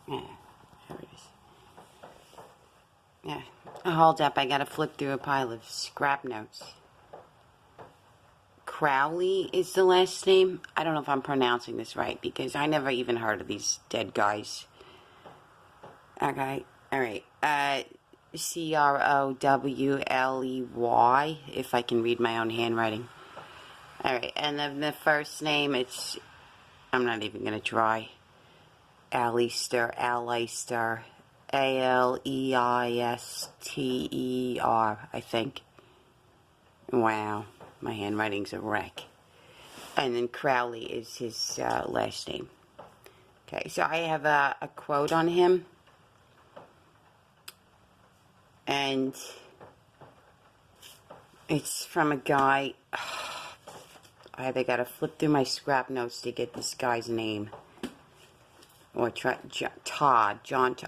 Yeah, there it is. Yeah. Hold up, I gotta flip through a pile of scrap notes. Crowley is the last name. I don't know if I'm pronouncing this right because I never even heard of these dead guys. Okay, alright. Crowley, if I can read my own handwriting. Alright, and then the first name, I'm not even gonna try. Alister, Aleister, I think. Wow, my handwriting's a wreck. And then Crowley is his last name. Okay, so I have a quote on him. And it's from a guy. I gotta flip through my scrap notes to get this guy's name. Or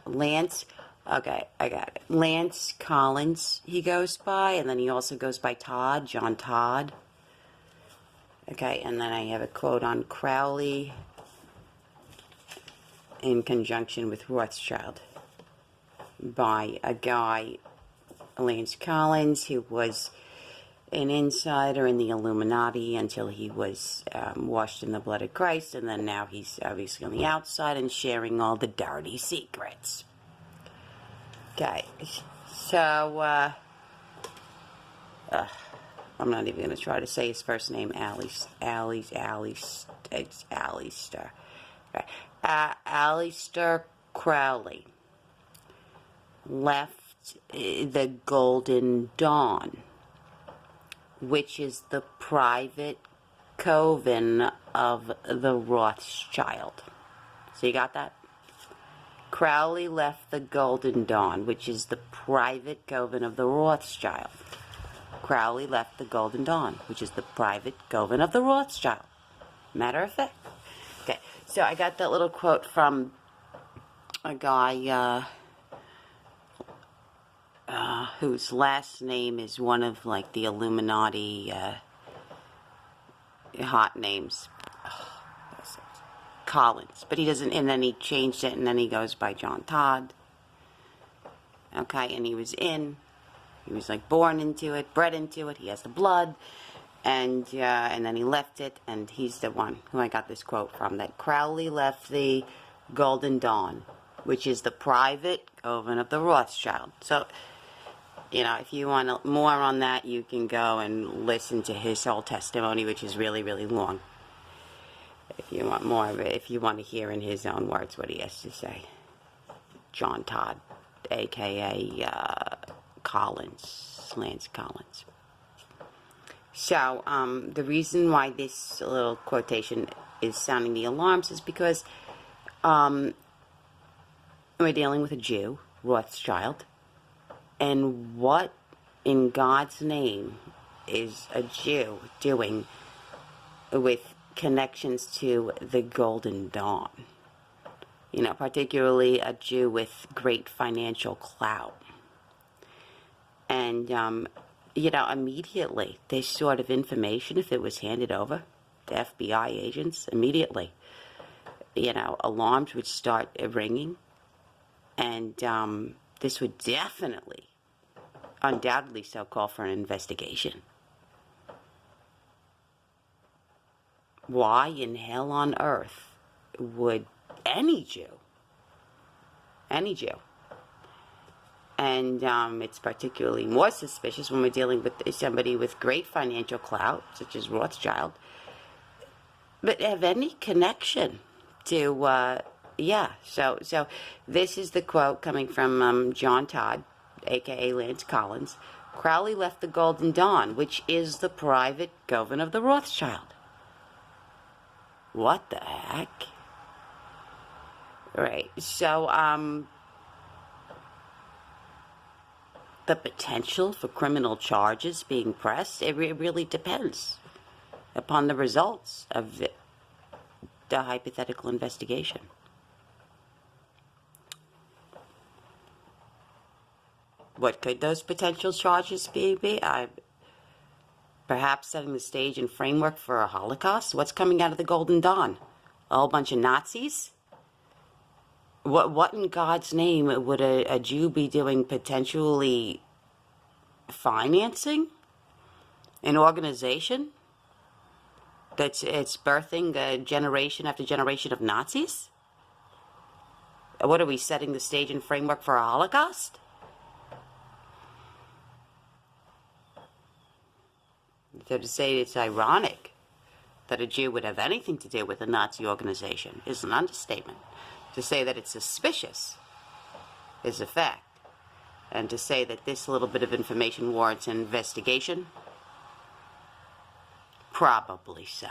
Lance. Okay, I got it. Lance Collins, he goes by, and then he also goes by Todd, John Todd. Okay, and then I have a quote on Crowley in conjunction with Rothschild by a guy, Lance Collins, who was an insider in the Illuminati until he was washed in the blood of Christ, and then now he's obviously on the outside and sharing all the dirty secrets. Okay, so I'm not even going to try to say his first name. It's Alister. Okay. Alister Crowley left the Golden Dawn, which is the private coven of the Rothschild. So you got that? Crowley left the Golden Dawn, which is the private coven of the Rothschild. Crowley left the Golden Dawn, which is the private coven of the Rothschild. Matter of fact. Okay, so I got that little quote from a guy whose last name is one of, like, the Illuminati hot names. Collins. But he doesn't, and then he changed it, and then he goes by John Todd. Okay, and he was like born into it, bred into it, he has the blood, and then he left it, and he's the one who I got this quote from, that Crowley left the Golden Dawn, which is the private coven of the Rothschild. So, you know, if you want more on that, you can go and listen to his whole testimony, which is really, really long. If you want more of it, if you want to hear in his own words what he has to say. John Todd, a.k.a. Lance Collins. So, the reason why this little quotation is sounding the alarms is because we're dealing with a Jew, Rothschild, and what in God's name is a Jew doing with connections to the Golden Dawn? You know, particularly a Jew with great financial clout. And, you know, immediately, this sort of information, if it was handed over to FBI agents, immediately, you know, alarms would start ringing. And this would definitely, undoubtedly so, call for an investigation. Why in hell on earth would any Jew, and it's particularly more suspicious when we're dealing with somebody with great financial clout, such as Rothschild, but have any connection to, so this is the quote coming from John Todd, a.k.a. Lance Collins. Crowley left the Golden Dawn, which is the private coven of the Rothschild. What the heck? Right, so, the potential for criminal charges being pressed, it really depends upon the results of the hypothetical investigation. What could those potential charges be? Perhaps setting the stage and framework for a Holocaust? What's coming out of the Golden Dawn? A whole bunch of Nazis? What in God's name would a Jew be doing, potentially financing an organization it's birthing generation after generation of Nazis? What are we, setting the stage and framework for a Holocaust? So to say it's ironic that a Jew would have anything to do with a Nazi organization is an understatement. To say that it's suspicious is a fact. And to say that this little bit of information warrants an investigation, probably so.